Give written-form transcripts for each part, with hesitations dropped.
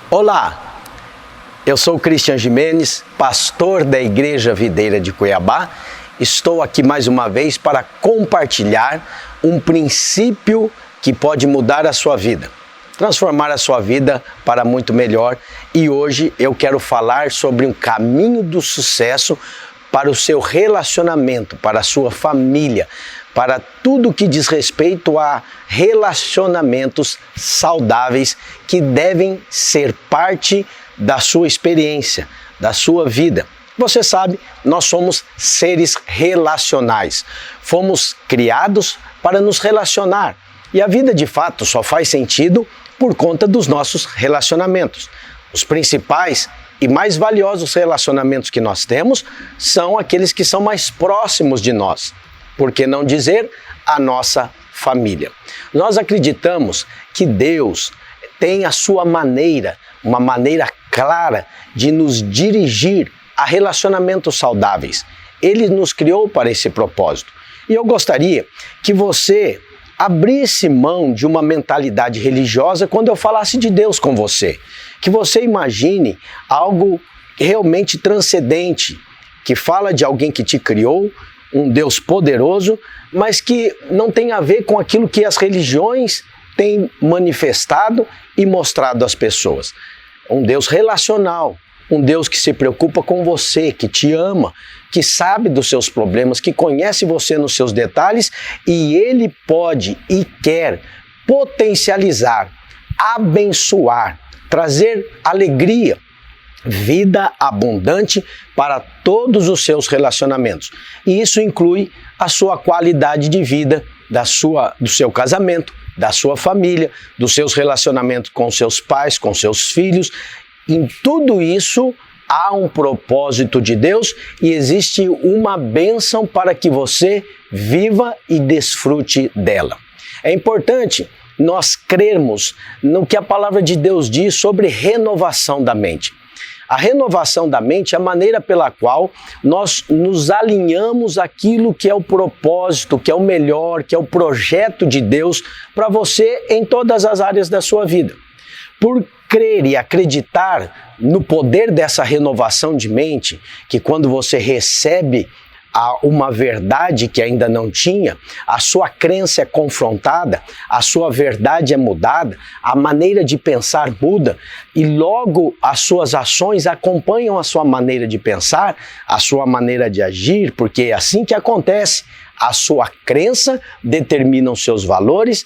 Olá, eu sou Cristian Gimenez, pastor da Igreja Videira de Cuiabá. Estou aqui mais uma vez para compartilhar um princípio que pode mudar a sua vida, transformar a sua vida para muito melhor. E hoje eu quero falar sobre um caminho do sucesso para o seu relacionamento, para a sua família, para tudo que diz respeito a relacionamentos saudáveis que devem ser parte da sua experiência, da sua vida. Você sabe, nós somos seres relacionais. Fomos criados para nos relacionar. E a vida de fato só faz sentido por conta dos nossos relacionamentos. Os principais e mais valiosos relacionamentos que nós temos são aqueles que são mais próximos de nós. Por que não dizer a nossa família? Nós acreditamos que Deus tem a sua maneira, uma maneira clara de nos dirigir a relacionamentos saudáveis. Ele nos criou para esse propósito. E eu gostaria que você abrisse mão de uma mentalidade religiosa quando eu falasse de Deus com você. Que você imagine algo realmente transcendente, que fala de alguém que te criou, um Deus poderoso, mas que não tem a ver com aquilo que as religiões têm manifestado e mostrado às pessoas. Um Deus relacional, um Deus que se preocupa com você, que te ama, que sabe dos seus problemas, que conhece você nos seus detalhes, e Ele pode e quer potencializar, abençoar, trazer alegria, vida abundante para todos os seus relacionamentos. E isso inclui a sua qualidade de vida, do seu casamento, da sua família, dos seus relacionamentos com seus pais, com seus filhos. Em tudo isso há um propósito de Deus e existe uma bênção para que você viva e desfrute dela. É importante nós crermos no que a palavra de Deus diz sobre renovação da mente. A renovação da mente é a maneira pela qual nós nos alinhamos àquilo que é o propósito, que é o melhor, que é o projeto de Deus para você em todas as áreas da sua vida. Por crer e acreditar no poder dessa renovação de mente, que quando você recebe uma verdade que ainda não tinha, a sua crença é confrontada, a sua verdade é mudada, a maneira de pensar muda e logo as suas ações acompanham a sua maneira de pensar, a sua maneira de agir, porque é assim que acontece. A sua crença determina os seus valores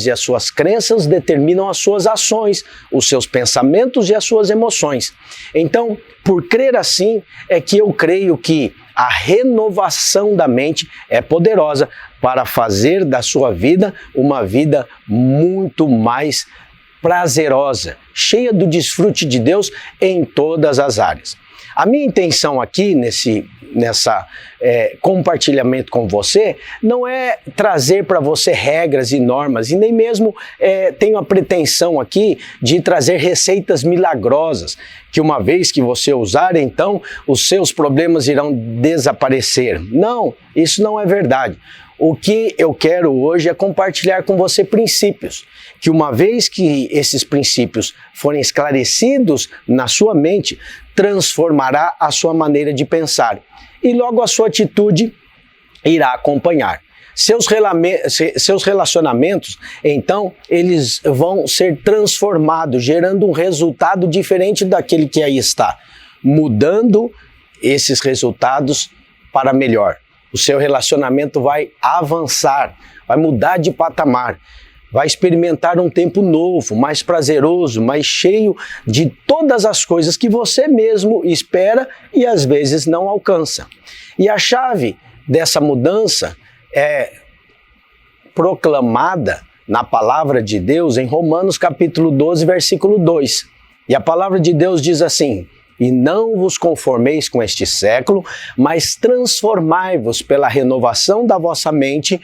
e as suas crenças determinam as suas ações, os seus pensamentos e as suas emoções. Então, por crer assim, é que eu creio que a renovação da mente é poderosa para fazer da sua vida uma vida muito mais prazerosa, cheia do desfrute de Deus em todas as áreas. A minha intenção aqui nessa compartilhamento com você não é trazer para você regras e normas e nem mesmo tenho a pretensão aqui de trazer receitas milagrosas que uma vez que você usar, então os seus problemas irão desaparecer. Não, isso não é verdade. O que eu quero hoje é compartilhar com você princípios, que uma vez que esses princípios forem esclarecidos na sua mente, transformará a sua maneira de pensar e logo a sua atitude irá acompanhar. Seus relacionamentos, então, eles vão ser transformados, gerando um resultado diferente daquele que aí está, mudando esses resultados para melhor. O seu relacionamento vai avançar, vai mudar de patamar, vai experimentar um tempo novo, mais prazeroso, mais cheio de todas as coisas que você mesmo espera e às vezes não alcança. E a chave dessa mudança é proclamada na palavra de Deus em Romanos capítulo 12, versículo 2. E a palavra de Deus diz assim: e não vos conformeis com este século, mas transformai-vos pela renovação da vossa mente,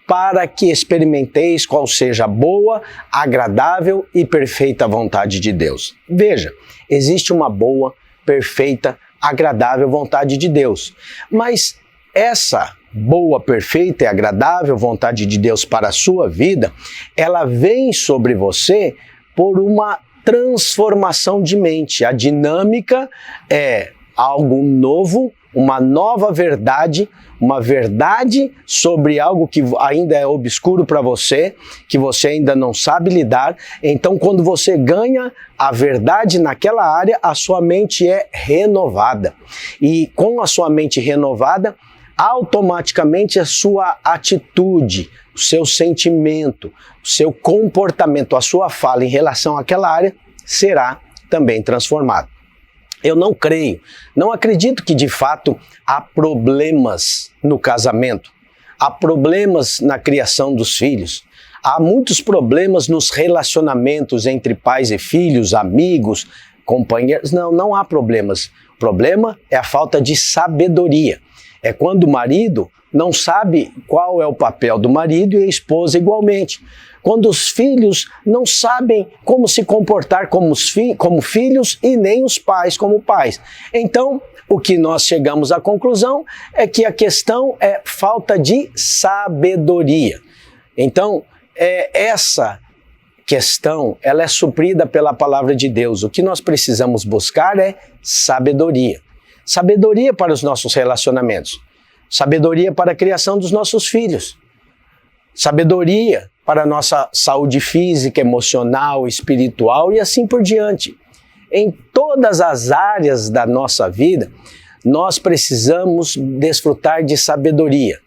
para que experimenteis qual seja a boa, agradável e perfeita vontade de Deus. Veja, existe uma boa, perfeita, agradável vontade de Deus. Mas essa boa, perfeita e agradável vontade de Deus para a sua vida, ela vem sobre você por uma transformação de mente. A dinâmica é algo novo, uma nova verdade, uma verdade sobre algo que ainda é obscuro para você, que você ainda não sabe lidar. Então, quando você ganha a verdade naquela área, a sua mente é renovada. E com a sua mente renovada, automaticamente a sua atitude, o seu sentimento, o seu comportamento, a sua fala em relação àquela área será também transformado. Eu não creio, não acredito que de fato há problemas no casamento, há problemas na criação dos filhos, há muitos problemas nos relacionamentos entre pais e filhos, amigos, companheiros. Não há problemas. O problema é a falta de sabedoria. É quando o marido não sabe qual é o papel do marido e a esposa igualmente. Quando os filhos não sabem como se comportar como filhos e nem os pais como pais. Então, o que nós chegamos à conclusão é que a questão é falta de sabedoria. Então, essa questão ela é suprida pela palavra de Deus. O que nós precisamos buscar é sabedoria. Sabedoria para os nossos relacionamentos. Sabedoria para a criação dos nossos filhos. Sabedoria para a nossa saúde física, emocional, espiritual e assim por diante. Em todas as áreas da nossa vida, nós precisamos desfrutar de sabedoria.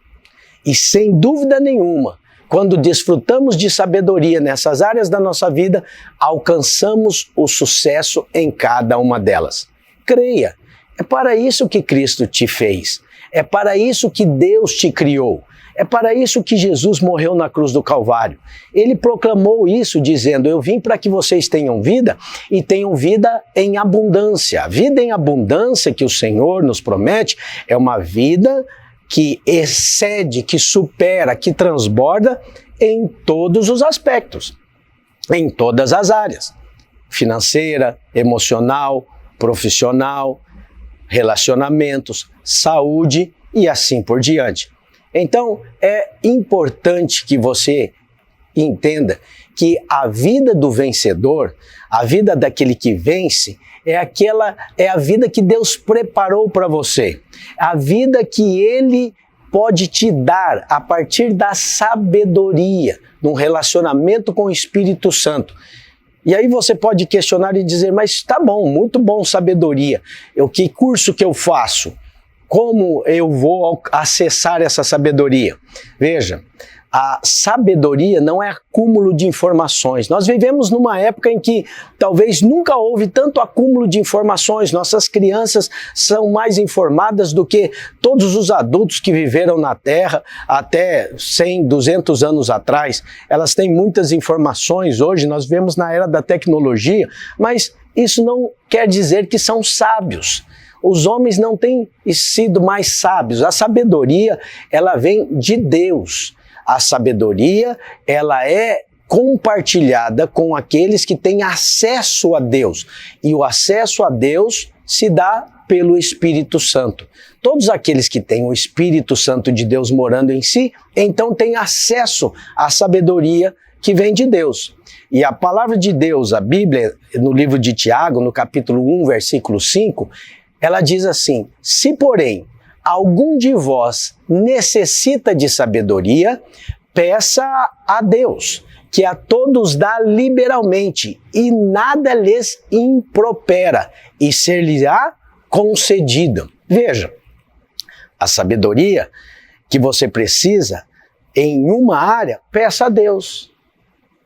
E sem dúvida nenhuma, quando desfrutamos de sabedoria nessas áreas da nossa vida, alcançamos o sucesso em cada uma delas. Creia, é para isso que Cristo te fez. É para isso que Deus te criou. É para isso que Jesus morreu na cruz do Calvário. Ele proclamou isso dizendo, eu vim para que vocês tenham vida e tenham vida em abundância. A vida em abundância que o Senhor nos promete é uma vida que excede, que supera, que transborda em todos os aspectos, em todas as áreas. Financeira, emocional, profissional, relacionamentos, saúde e assim por diante. Então, é importante que você entenda que a vida do vencedor, a vida daquele que vence, é a vida que Deus preparou para você. A vida que Ele pode te dar a partir da sabedoria, num relacionamento com o Espírito Santo. E aí você pode questionar e dizer, mas tá bom, muito bom sabedoria. Que curso que eu faço? Como eu vou acessar essa sabedoria? Veja, a sabedoria não é acúmulo de informações. Nós vivemos numa época em que talvez nunca houve tanto acúmulo de informações. Nossas crianças são mais informadas do que todos os adultos que viveram na Terra até 100, 200 anos atrás. Elas têm muitas informações hoje, nós vivemos na era da tecnologia, mas isso não quer dizer que são sábios. Os homens não têm sido mais sábios. A sabedoria, ela vem de Deus. A sabedoria, ela é compartilhada com aqueles que têm acesso a Deus. E o acesso a Deus se dá pelo Espírito Santo. Todos aqueles que têm o Espírito Santo de Deus morando em si, então têm acesso à sabedoria que vem de Deus. E a palavra de Deus, a Bíblia, no livro de Tiago, no capítulo 1, versículo 5, ela diz assim, se porém algum de vós necessita de sabedoria, peça a Deus, que a todos dá liberalmente, e nada lhes impropera, e ser-lhe-á concedido. Veja, a sabedoria que você precisa em uma área, peça a Deus.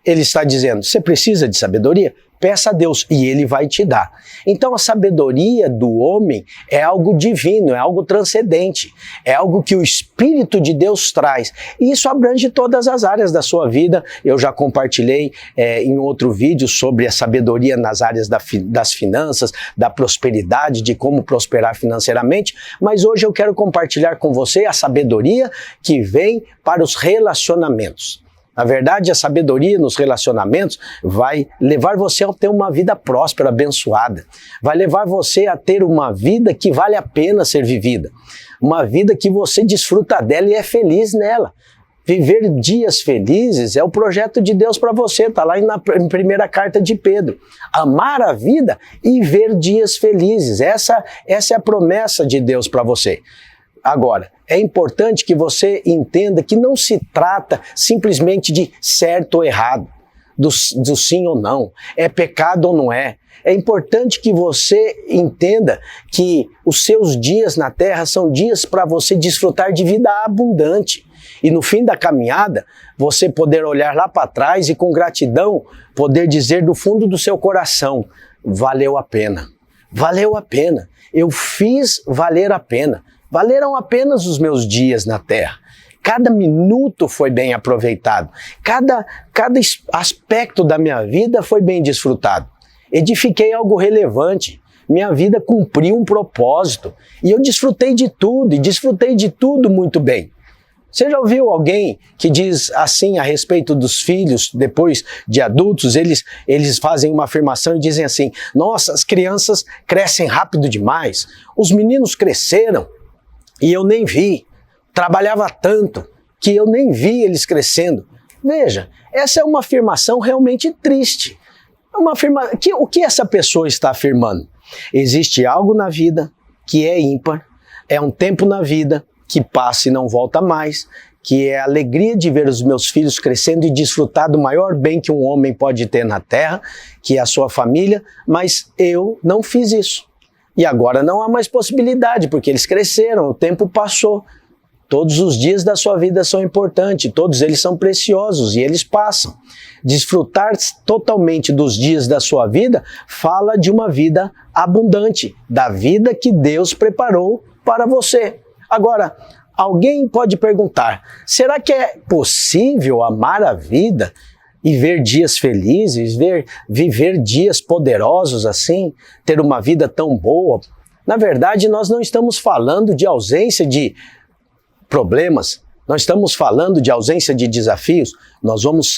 Ele está dizendo, você precisa de sabedoria? Peça a Deus e Ele vai te dar. Então a sabedoria do homem é algo divino, é algo transcendente, é algo que o Espírito de Deus traz. E isso abrange todas as áreas da sua vida. Eu já compartilhei em outro vídeo sobre a sabedoria nas áreas das finanças, da prosperidade, de como prosperar financeiramente. Mas hoje eu quero compartilhar com você a sabedoria que vem para os relacionamentos. Na verdade, a sabedoria nos relacionamentos vai levar você a ter uma vida próspera, abençoada. Vai levar você a ter uma vida que vale a pena ser vivida. Uma vida que você desfruta dela e é feliz nela. Viver dias felizes é o projeto de Deus para você, está lá na primeira carta de Pedro. Amar a vida e ver dias felizes, essa é a promessa de Deus para você. Agora, é importante que você entenda que não se trata simplesmente de certo ou errado, do sim ou não, é pecado ou não é. É importante que você entenda que os seus dias na terra são dias para você desfrutar de vida abundante. E no fim da caminhada, você poder olhar lá para trás e com gratidão poder dizer do fundo do seu coração, valeu a pena, eu fiz valer a pena, valeram apenas os meus dias na terra. Cada minuto foi bem aproveitado, cada aspecto da minha vida foi bem desfrutado. Edifiquei algo relevante, minha vida cumpriu um propósito e eu desfrutei de tudo, e desfrutei de tudo muito bem. Você já ouviu alguém que diz assim a respeito dos filhos, depois de adultos, eles fazem uma afirmação e dizem assim, nossa, as crianças crescem rápido demais, os meninos cresceram e eu nem vi, trabalhava tanto que eu nem vi eles crescendo. Veja, essa é uma afirmação realmente triste. O que essa pessoa está afirmando? Existe algo na vida que é ímpar, é um tempo na vida que passa e não volta mais, que é a alegria de ver os meus filhos crescendo e desfrutar do maior bem que um homem pode ter na terra, que é a sua família, mas eu não fiz isso. E agora não há mais possibilidade, porque eles cresceram, o tempo passou. Todos os dias da sua vida são importantes, todos eles são preciosos e eles passam. Desfrutar totalmente dos dias da sua vida fala de uma vida abundante, da vida que Deus preparou para você. Agora, alguém pode perguntar, será que é possível amar a vida e ver dias felizes, viver dias poderosos assim, ter uma vida tão boa? Na verdade, nós não estamos falando de ausência de problemas, nós estamos falando de ausência de desafios,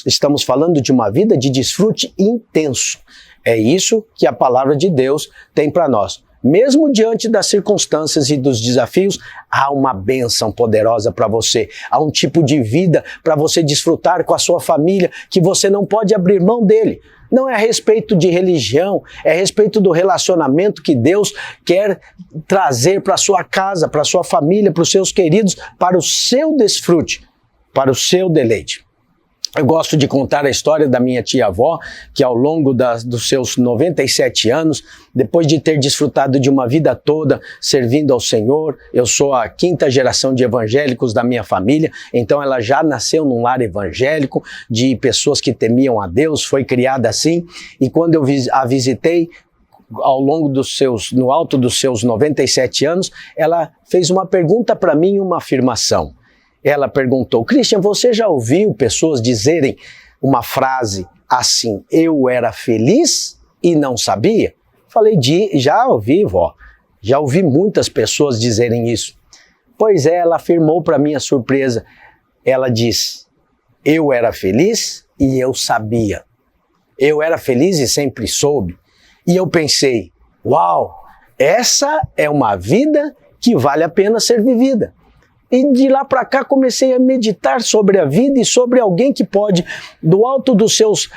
estamos falando de uma vida de desfrute intenso. É isso que a palavra de Deus tem para nós. Mesmo diante das circunstâncias e dos desafios, há uma bênção poderosa para você. Há um tipo de vida para você desfrutar com a sua família que você não pode abrir mão dele. Não é a respeito de religião, é a respeito do relacionamento que Deus quer trazer para a sua casa, para a sua família, para os seus queridos, para o seu desfrute, para o seu deleite. Eu gosto de contar a história da minha tia-avó, que ao longo dos seus 97 anos, depois de ter desfrutado de uma vida toda servindo ao Senhor, eu sou a 5ª geração de evangélicos da minha família, então ela já nasceu num lar evangélico, de pessoas que temiam a Deus, foi criada assim, e quando eu a visitei, ao longo no alto dos seus 97 anos, ela fez uma pergunta para mim, uma afirmação. Ela perguntou, Christian, você já ouviu pessoas dizerem uma frase assim, eu era feliz e não sabia? Falei, já ouvi, vó, já ouvi muitas pessoas dizerem isso. Pois é, ela afirmou para minha surpresa, ela diz, eu era feliz e eu sabia. Eu era feliz e sempre soube. E eu pensei, uau, essa é uma vida que vale a pena ser vivida. E de lá para cá comecei a meditar sobre a vida e sobre alguém que pode, do alto dos seus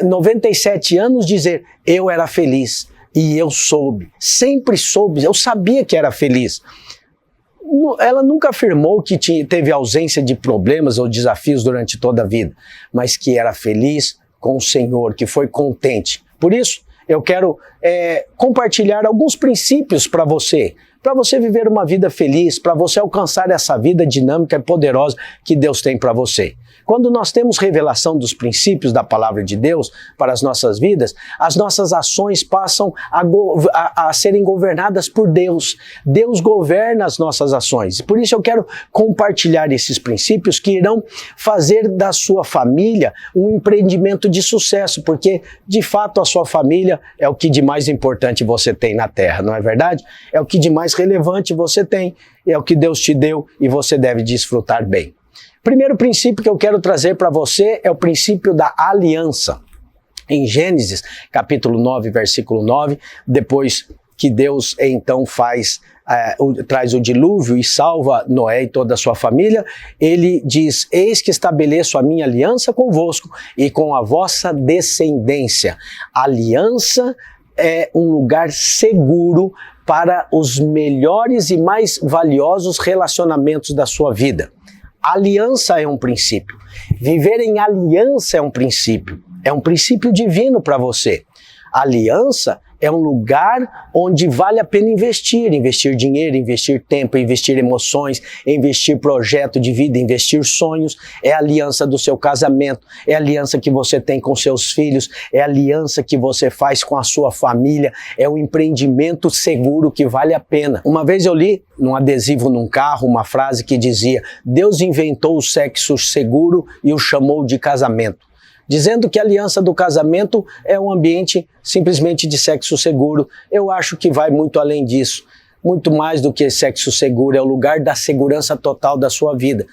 97 anos, dizer, eu era feliz e eu soube, sempre soube, eu sabia que era feliz. Ela nunca afirmou que teve ausência de problemas ou desafios durante toda a vida, mas que era feliz com o Senhor, que foi contente. Por isso, eu quero compartilhar alguns princípios para você viver uma vida feliz, para você alcançar essa vida dinâmica e poderosa que Deus tem para você. Quando nós temos revelação dos princípios da palavra de Deus para as nossas vidas, as nossas ações passam a serem governadas por Deus. Deus governa as nossas ações. Por isso eu quero compartilhar esses princípios que irão fazer da sua família um empreendimento de sucesso, porque de fato a sua família é o que de mais importante você tem na terra, não é verdade? É o que de mais relevante você tem, é o que Deus te deu e você deve desfrutar bem. Primeiro princípio que eu quero trazer para você é o princípio da aliança. Em Gênesis, capítulo 9, versículo 9, depois que Deus então traz o dilúvio e salva Noé e toda a sua família, ele diz: eis que estabeleço a minha aliança convosco e com a vossa descendência. A aliança é um lugar seguro para os melhores e mais valiosos relacionamentos da sua vida. Aliança é um princípio. Viver em aliança é um princípio divino para você. Aliança é um lugar onde vale a pena investir dinheiro, investir tempo, investir emoções, investir projeto de vida, investir sonhos. É a aliança do seu casamento, é a aliança que você tem com seus filhos, é a aliança que você faz com a sua família, é um empreendimento seguro que vale a pena. Uma vez eu li num adesivo num carro uma frase que dizia: Deus inventou o sexo seguro e o chamou de casamento, dizendo que a aliança do casamento é um ambiente simplesmente de sexo seguro. Eu acho que vai muito além disso. Muito mais do que sexo seguro, é o lugar da segurança total da sua vida.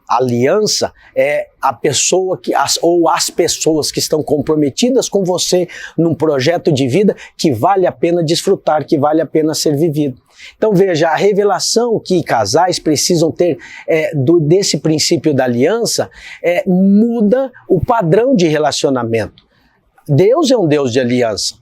A aliança é a pessoa ou as pessoas que estão comprometidas com você num projeto de vida que vale a pena desfrutar, que vale a pena ser vivido. Então veja, a revelação que casais precisam ter desse princípio da aliança muda o padrão de relacionamento. Deus é um Deus de aliança.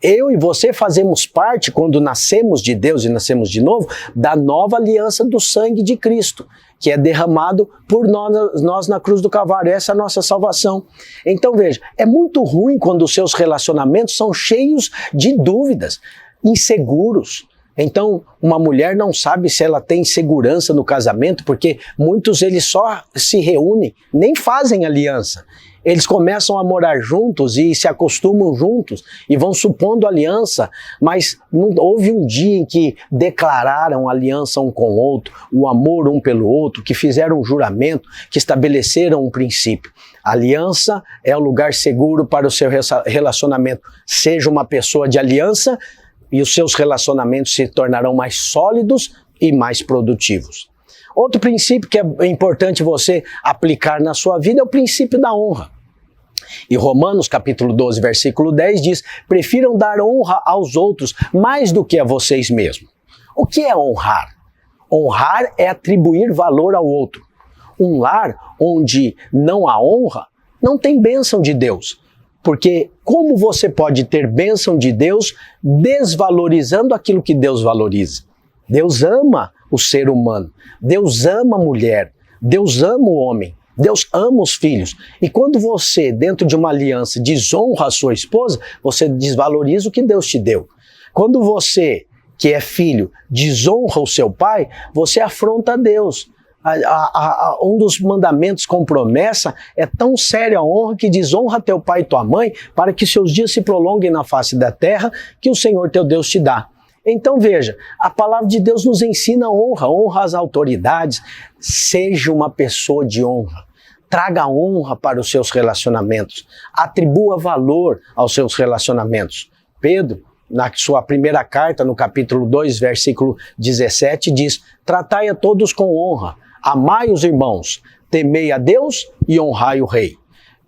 Eu e você fazemos parte, quando nascemos de Deus e nascemos de novo, da nova aliança do sangue de Cristo, que é derramado por nós na cruz do Calvário. Essa é a nossa salvação. Então veja, é muito ruim quando os seus relacionamentos são cheios de dúvidas, inseguros. Então, uma mulher não sabe se ela tem segurança no casamento, porque muitos eles só se reúnem, nem fazem aliança. Eles começam a morar juntos e se acostumam juntos e vão supondo aliança, mas não houve um dia em que declararam aliança um com o outro, o amor um pelo outro, que fizeram um juramento, que estabeleceram um princípio. A aliança é um lugar seguro para o seu relacionamento. Seja uma pessoa de aliança, e os seus relacionamentos se tornarão mais sólidos e mais produtivos. Outro princípio que é importante você aplicar na sua vida é o princípio da honra. E Romanos capítulo 12, versículo 10 diz: prefiram dar honra aos outros mais do que a vocês mesmos. O que é honrar? Honrar é atribuir valor ao outro. Um lar onde não há honra não tem bênção de Deus. Porque como você pode ter bênção de Deus desvalorizando aquilo que Deus valoriza? Deus ama o ser humano, Deus ama a mulher, Deus ama o homem, Deus ama os filhos. E quando você, dentro de uma aliança, desonra a sua esposa, você desvaloriza o que Deus te deu. Quando você, que é filho, desonra o seu pai, você afronta a Deus. Um dos mandamentos com promessa é tão séria a honra que desonra teu pai e tua mãe para que seus dias se prolonguem na face da terra que o Senhor teu Deus te dá. Então veja, a palavra de Deus nos ensina honra às autoridades. Seja uma pessoa de honra. Traga honra para os seus relacionamentos. Atribua valor aos seus relacionamentos. Pedro, na sua primeira carta, no capítulo 2, versículo 17, diz: tratai a todos com honra. Amai os irmãos, temei a Deus e honrai o rei.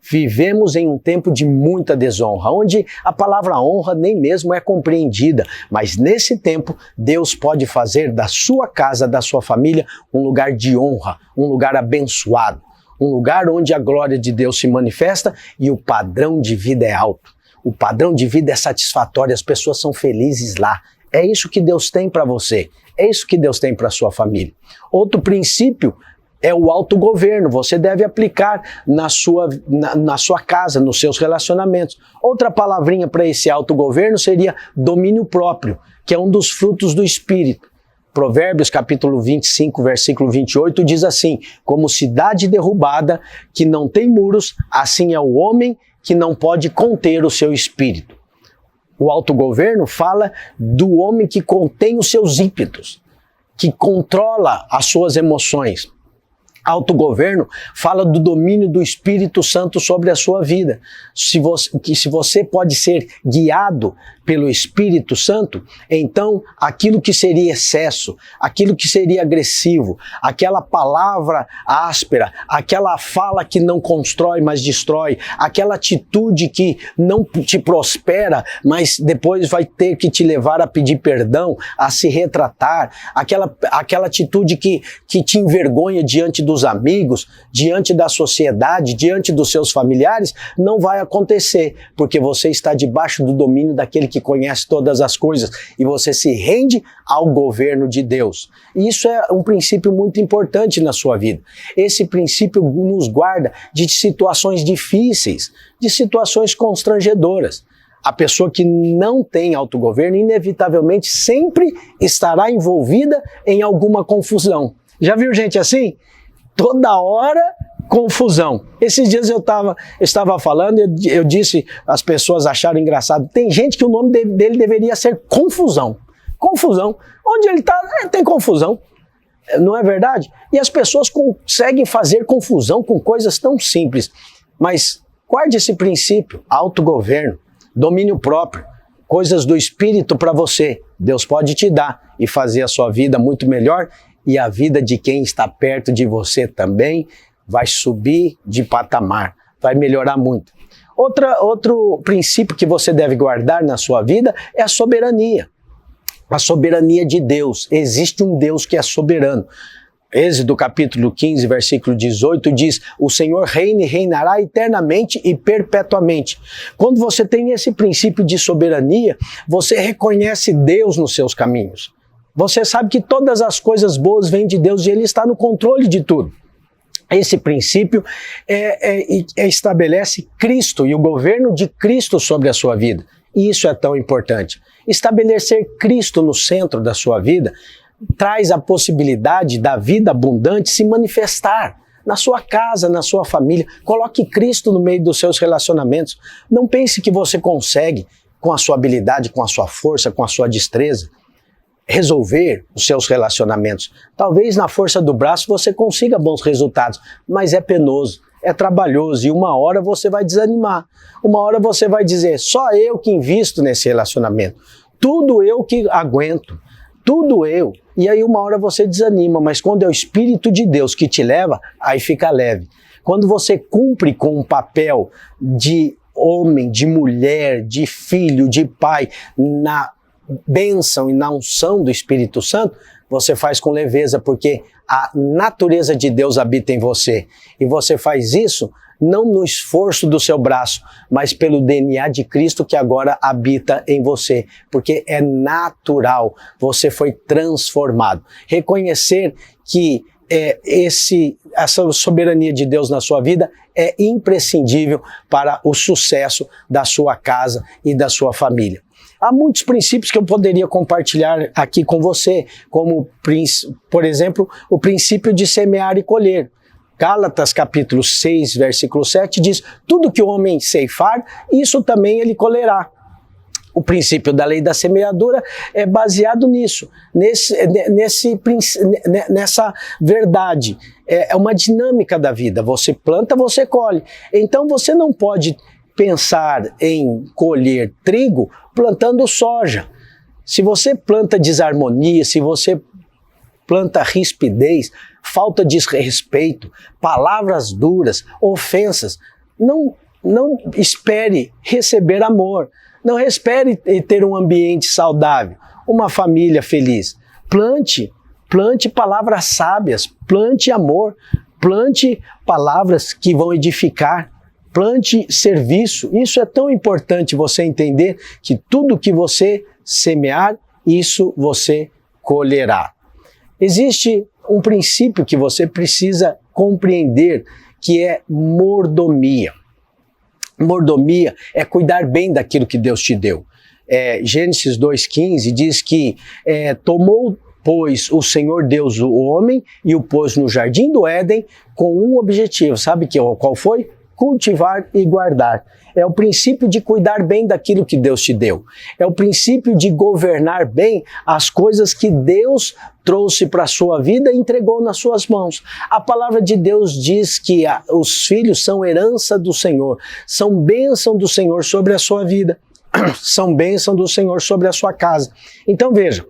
Vivemos em um tempo de muita desonra, onde a palavra honra nem mesmo é compreendida, mas nesse tempo Deus pode fazer da sua casa, da sua família, um lugar de honra, um lugar abençoado, um lugar onde a glória de Deus se manifesta e o padrão de vida é alto. O padrão de vida é satisfatório, as pessoas são felizes lá. É isso que Deus tem para você. É isso que Deus tem para a sua família. Outro princípio é o autogoverno. Você deve aplicar na sua casa, nos seus relacionamentos. Outra palavrinha para esse autogoverno seria domínio próprio, que é um dos frutos do Espírito. Provérbios capítulo 25, versículo 28 diz assim: como cidade derrubada que não tem muros, assim é o homem que não pode conter o seu espírito. O autogoverno fala do homem que contém os seus ímpetos, que controla as suas emoções. Autogoverno fala do domínio do Espírito Santo sobre a sua vida. Se você pode ser guiado pelo Espírito Santo, então aquilo que seria excesso, aquilo que seria agressivo, aquela palavra áspera, aquela fala que não constrói, mas destrói, aquela atitude que não te prospera, mas depois vai ter que te levar a pedir perdão, a se retratar, aquela atitude que te envergonha diante dos amigos, diante da sociedade, diante dos seus familiares, não vai acontecer, porque você está debaixo do domínio daquele que conhece todas as coisas e você se rende ao governo de Deus. E isso é um princípio muito importante na sua vida. Esse princípio nos guarda de situações difíceis, de situações constrangedoras. A pessoa que não tem autogoverno, inevitavelmente, sempre estará envolvida em alguma confusão. Já viu gente assim? Toda hora confusão. Esses dias eu estava falando, eu disse, as pessoas acharam engraçado, tem gente que o nome dele deveria ser Confusão. Confusão. Onde ele está, tem confusão. Não é verdade? E as pessoas conseguem fazer confusão com coisas tão simples. Mas guarde esse princípio, autogoverno, domínio próprio, coisas do Espírito para você. Deus pode te dar e fazer a sua vida muito melhor e a vida de quem está perto de você também vai subir de patamar, vai melhorar muito. Outro princípio que você deve guardar na sua vida é a soberania. A soberania de Deus. Existe um Deus que é soberano. Êxodo capítulo 15, versículo 18 diz: o Senhor reina e reinará eternamente e perpetuamente. Quando você tem esse princípio de soberania, você reconhece Deus nos seus caminhos. Você sabe que todas as coisas boas vêm de Deus e Ele está no controle de tudo. Esse princípio estabelece Cristo e o governo de Cristo sobre a sua vida. E isso é tão importante. Estabelecer Cristo no centro da sua vida traz a possibilidade da vida abundante se manifestar na sua casa, na sua família. Coloque Cristo no meio dos seus relacionamentos. Não pense que você consegue, com a sua habilidade, com a sua força, com a sua destreza, resolver os seus relacionamentos. Talvez na força do braço você consiga bons resultados, mas é penoso, é trabalhoso e uma hora você vai desanimar. Uma hora você vai dizer, só eu que invisto nesse relacionamento, tudo eu que aguento, tudo eu. E aí uma hora você desanima, mas quando é o Espírito de Deus que te leva, aí fica leve. Quando você cumpre com um papel de homem, de mulher, de filho, de pai, na bênção e na unção do Espírito Santo, você faz com leveza, porque a natureza de Deus habita em você. E você faz isso não no esforço do seu braço, mas pelo DNA de Cristo que agora habita em você. Porque é natural, você foi transformado. Reconhecer que essa soberania de Deus na sua vida é imprescindível para o sucesso da sua casa e da sua família. Há muitos princípios que eu poderia compartilhar aqui com você, como, por exemplo, o princípio de semear e colher. Gálatas capítulo 6, versículo 7 diz, tudo que o homem ceifar, isso também ele colherá. O princípio da lei da semeadura é baseado nisso, nessa verdade. É uma dinâmica da vida, você planta, você colhe. Então você não pode pensar em colher trigo plantando soja. Se você planta desarmonia, se você planta rispidez, falta de respeito, palavras duras, ofensas, não espere receber amor, não espere ter um ambiente saudável, uma família feliz. Plante palavras sábias, plante amor, plante palavras que vão edificar, plante serviço. Isso é tão importante você entender que tudo que você semear, isso você colherá. Existe um princípio que você precisa compreender, que é mordomia. Mordomia é cuidar bem daquilo que Deus te deu. Gênesis 2,15 diz que tomou, pois, o Senhor Deus o homem e o pôs no jardim do Éden com um objetivo. Sabe qual foi? Cultivar e guardar. É o princípio de cuidar bem daquilo que Deus te deu. É o princípio de governar bem as coisas que Deus trouxe para a sua vida e entregou nas suas mãos. A palavra de Deus diz que os filhos são herança do Senhor, são bênção do Senhor sobre a sua vida, são bênção do Senhor sobre a sua casa. Então veja,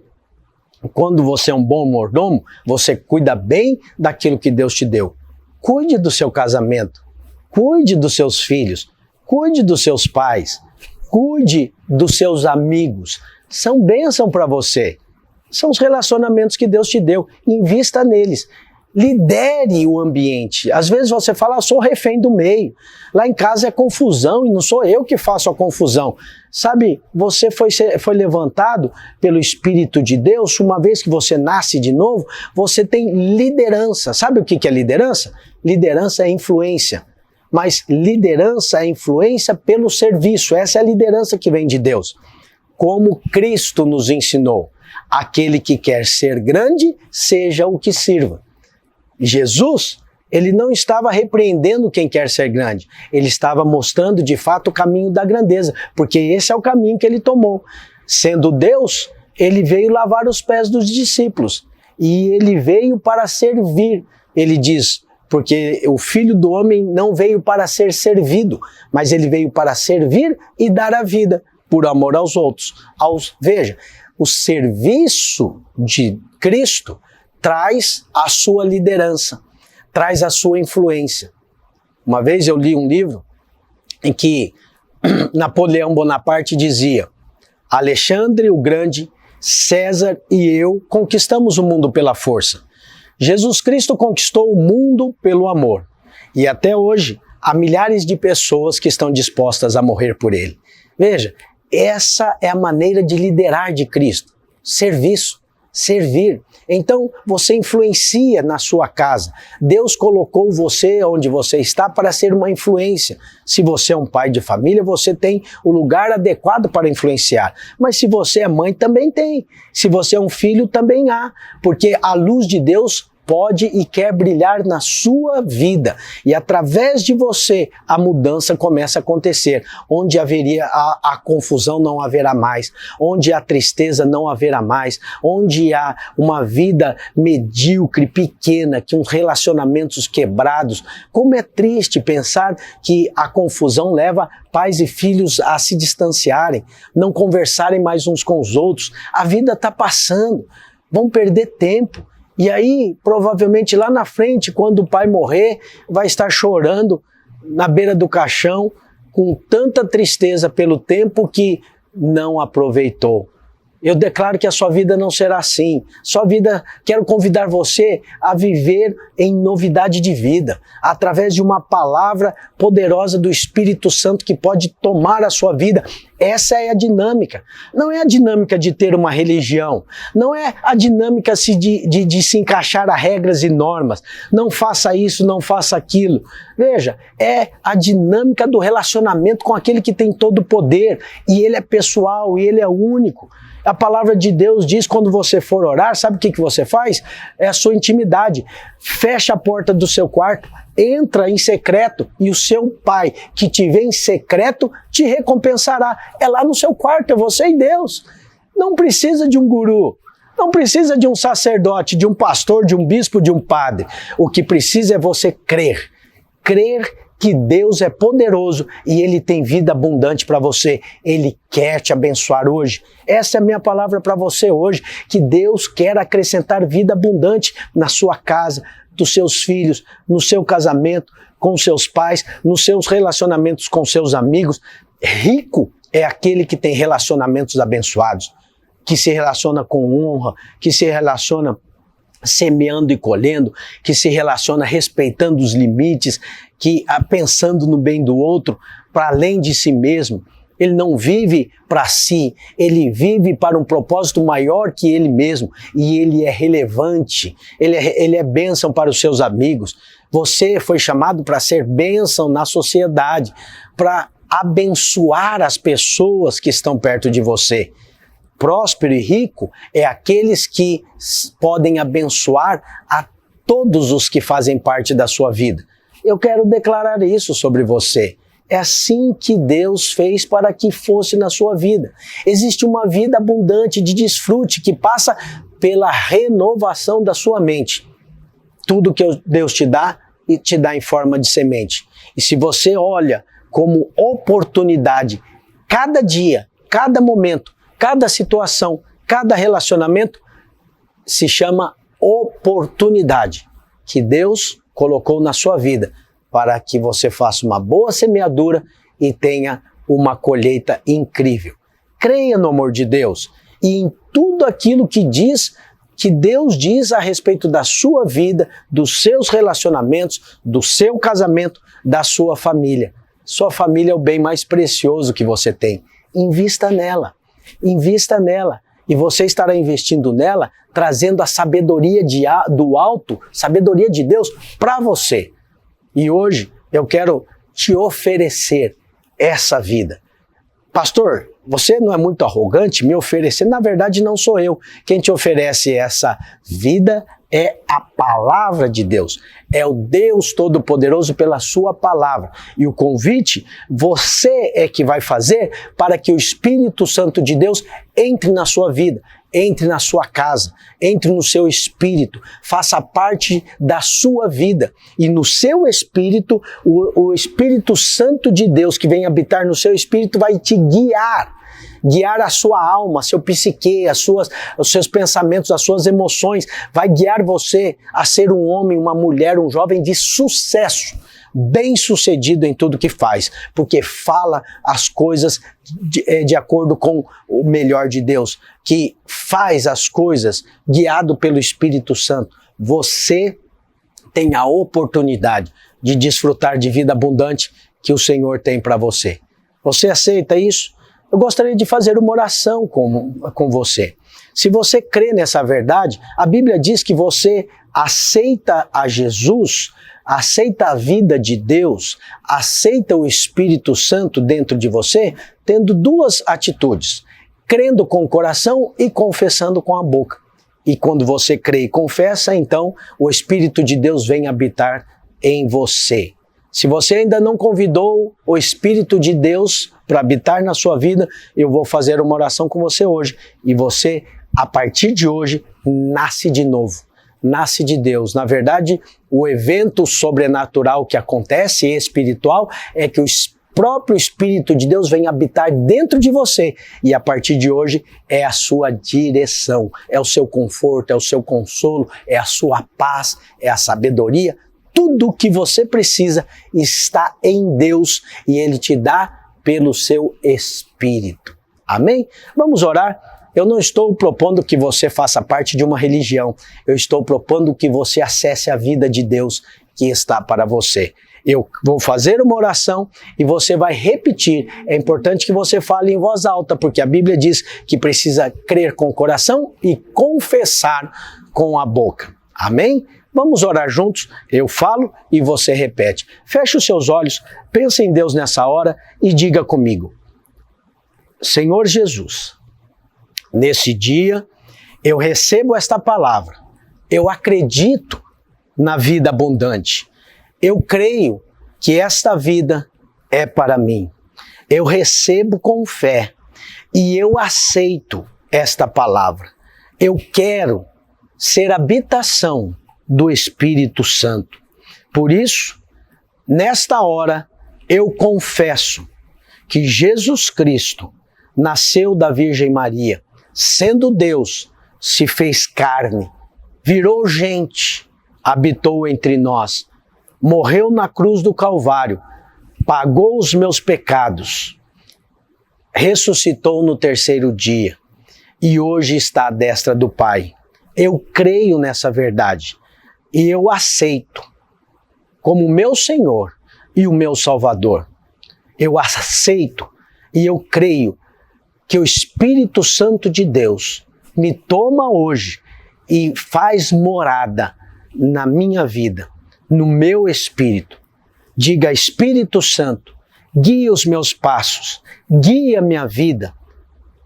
quando você é um bom mordomo, você cuida bem daquilo que Deus te deu. Cuide do seu casamento, cuide dos seus filhos, cuide dos seus pais, cuide dos seus amigos. São bênção para você. São os relacionamentos que Deus te deu. Invista neles. Lidere o ambiente. Às vezes você fala, eu sou refém do meio. Lá em casa é confusão e não sou eu que faço a confusão. Sabe, você foi levantado pelo Espírito de Deus. Uma vez que você nasce de novo, você tem liderança. Sabe o que é liderança? Liderança é influência. Mas liderança é influência pelo serviço. Essa é a liderança que vem de Deus. Como Cristo nos ensinou. Aquele que quer ser grande, seja o que sirva. Jesus, ele não estava repreendendo quem quer ser grande. Ele estava mostrando de fato o caminho da grandeza, porque esse é o caminho que ele tomou. Sendo Deus, ele veio lavar os pés dos discípulos. E ele veio para servir. Ele diz, porque o Filho do Homem não veio para ser servido, mas ele veio para servir e dar a vida por amor aos outros. Veja, o serviço de Cristo traz a sua liderança, traz a sua influência. Uma vez eu li um livro em que Napoleão Bonaparte dizia: Alexandre o Grande, César e eu conquistamos o mundo pela força. Jesus Cristo conquistou o mundo pelo amor. E até hoje há milhares de pessoas que estão dispostas a morrer por ele. Veja, essa é a maneira de liderar de Cristo. Serviço, servir. Então você influencia na sua casa. Deus colocou você onde você está para ser uma influência. Se você é um pai de família, você tem o lugar adequado para influenciar. Mas se você é mãe, também tem. Se você é um filho, também há. Porque a luz de Deus pode e quer brilhar na sua vida. E através de você, a mudança começa a acontecer. Onde haveria a confusão, não haverá mais. Onde há tristeza, não haverá mais. Onde há uma vida medíocre, pequena, que uns relacionamentos quebrados. Como é triste pensar que a confusão leva pais e filhos a se distanciarem, não conversarem mais uns com os outros. A vida está passando. Vão perder tempo. E aí, provavelmente lá na frente, quando o pai morrer, vai estar chorando na beira do caixão, com tanta tristeza pelo tempo que não aproveitou. Eu declaro que a sua vida não será assim. Sua vida, quero convidar você a viver em novidade de vida, através de uma palavra poderosa do Espírito Santo que pode tomar a sua vida. Essa é a dinâmica. Não é a dinâmica de ter uma religião. Não é a dinâmica de se encaixar a regras e normas. Não faça isso, não faça aquilo. Veja, é a dinâmica do relacionamento com aquele que tem todo o poder. E ele é pessoal, e ele é único. A palavra de Deus diz, quando você for orar, sabe o que você faz? É a sua intimidade. Fecha a porta do seu quarto, entra em secreto e o seu pai que te vê em secreto te recompensará. É lá no seu quarto, é você e Deus. Não precisa de um guru, não precisa de um sacerdote, de um pastor, de um bispo, de um padre. O que precisa é você crer. Crer que Deus é poderoso e Ele tem vida abundante para você. Ele quer te abençoar hoje. Essa é a minha palavra para você hoje, que Deus quer acrescentar vida abundante na sua casa, dos seus filhos, no seu casamento, com seus pais, nos seus relacionamentos com seus amigos. Rico é aquele que tem relacionamentos abençoados, que se relaciona com honra, que se relaciona semeando e colhendo, que se relaciona respeitando os limites, que pensando no bem do outro, para além de si mesmo. Ele não vive para si, ele vive para um propósito maior que ele mesmo, e ele é relevante, ele é bênção para os seus amigos. Você foi chamado para ser bênção na sociedade, para abençoar as pessoas que estão perto de você. Próspero e rico é aqueles que podem abençoar a todos os que fazem parte da sua vida. Eu quero declarar isso sobre você. É assim que Deus fez para que fosse na sua vida. Existe uma vida abundante de desfrute que passa pela renovação da sua mente. Tudo que Deus te dá em forma de semente. E se você olha como oportunidade, cada dia, cada momento, cada situação, cada relacionamento, se chama oportunidade que Deus colocou na sua vida para que você faça uma boa semeadura e tenha uma colheita incrível. Creia no amor de Deus e em tudo aquilo que Deus diz a respeito da sua vida, dos seus relacionamentos, do seu casamento, da sua família. Sua família é o bem mais precioso que você tem. Invista nela. Invista nela. E você estará investindo nela, trazendo a sabedoria do alto, sabedoria de Deus para você. E hoje eu quero te oferecer essa vida. Pastor, você não é muito arrogante me oferecer? Na verdade, não sou eu. Quem te oferece essa vida é a palavra de Deus. É o Deus Todo-Poderoso pela sua palavra. E o convite, você é que vai fazer para que o Espírito Santo de Deus entre na sua vida, entre na sua casa, entre no seu espírito, faça parte da sua vida. E no seu espírito, o Espírito Santo de Deus que vem habitar no seu espírito vai te guiar a sua alma, seu psique, os seus pensamentos, as suas emoções, vai guiar você a ser um homem, uma mulher, um jovem de sucesso, bem-sucedido em tudo que faz, porque fala as coisas de acordo com o melhor de Deus, que faz as coisas guiado pelo Espírito Santo. Você tem a oportunidade de desfrutar de vida abundante que o Senhor tem para você. Você aceita isso? Eu gostaria de fazer uma oração com você. Se você crê nessa verdade, a Bíblia diz que você aceita a Jesus, aceita a vida de Deus, aceita o Espírito Santo dentro de você, tendo duas atitudes: crendo com o coração e confessando com a boca. E quando você crê e confessa, então o Espírito de Deus vem habitar em você. Se você ainda não convidou o Espírito de Deus para habitar na sua vida, eu vou fazer uma oração com você hoje. E você, a partir de hoje, nasce de novo. Nasce de Deus. Na verdade, o evento sobrenatural que acontece, espiritual, é que o próprio Espírito de Deus vem habitar dentro de você. E a partir de hoje é a sua direção, é o seu conforto, é o seu consolo, é a sua paz, é a sabedoria. Tudo o que você precisa está em Deus e Ele te dá pelo seu Espírito. Amém? Vamos orar? Eu não estou propondo que você faça parte de uma religião. Eu estou propondo que você acesse a vida de Deus que está para você. Eu vou fazer uma oração e você vai repetir. É importante que você fale em voz alta, porque a Bíblia diz que precisa crer com o coração e confessar com a boca. Amém? Vamos orar juntos, eu falo e você repete. Feche os seus olhos, pense em Deus nessa hora e diga comigo: Senhor Jesus, nesse dia eu recebo esta palavra, eu acredito na vida abundante, eu creio que esta vida é para mim, eu recebo com fé e eu aceito esta palavra, eu quero ser habitação do Espírito Santo. Por isso, nesta hora, eu confesso que Jesus Cristo nasceu da Virgem Maria, sendo Deus, se fez carne, virou gente, habitou entre nós, morreu na cruz do Calvário, pagou os meus pecados, ressuscitou no terceiro dia e hoje está à destra do Pai. Eu creio nessa verdade. E eu aceito como meu Senhor e o meu Salvador. Eu aceito e eu creio que o Espírito Santo de Deus me toma hoje e faz morada na minha vida, no meu espírito. Diga: Espírito Santo, guia os meus passos, guia a minha vida,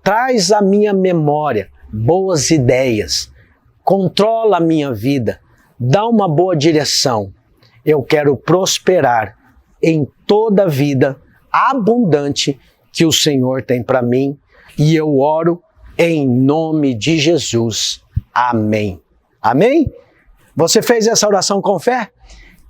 traz à minha memória boas ideias, controla a minha vida, dá uma boa direção. Eu quero prosperar em toda a vida abundante que o Senhor tem para mim. E eu oro em nome de Jesus. Amém. Amém? Você fez essa oração com fé?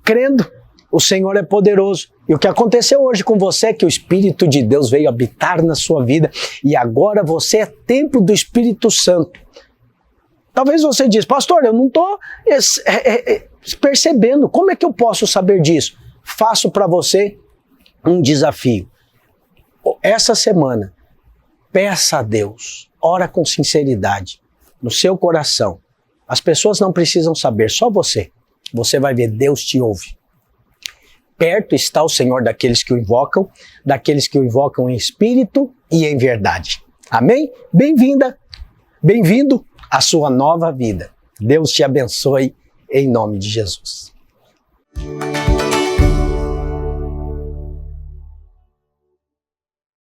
Crendo, o Senhor é poderoso. E o que aconteceu hoje com você é que o Espírito de Deus veio habitar na sua vida e agora você é templo do Espírito Santo. Talvez você diz, pastor, eu não estou percebendo. Como é que eu posso saber disso? Faço para você um desafio. Essa semana, peça a Deus, ora com sinceridade, no seu coração. As pessoas não precisam saber, só você. Você vai ver, Deus te ouve. Perto está o Senhor daqueles que o invocam em espírito e em verdade. Amém? Bem-vinda, bem-vindo à sua nova vida. Deus te abençoe em nome de Jesus.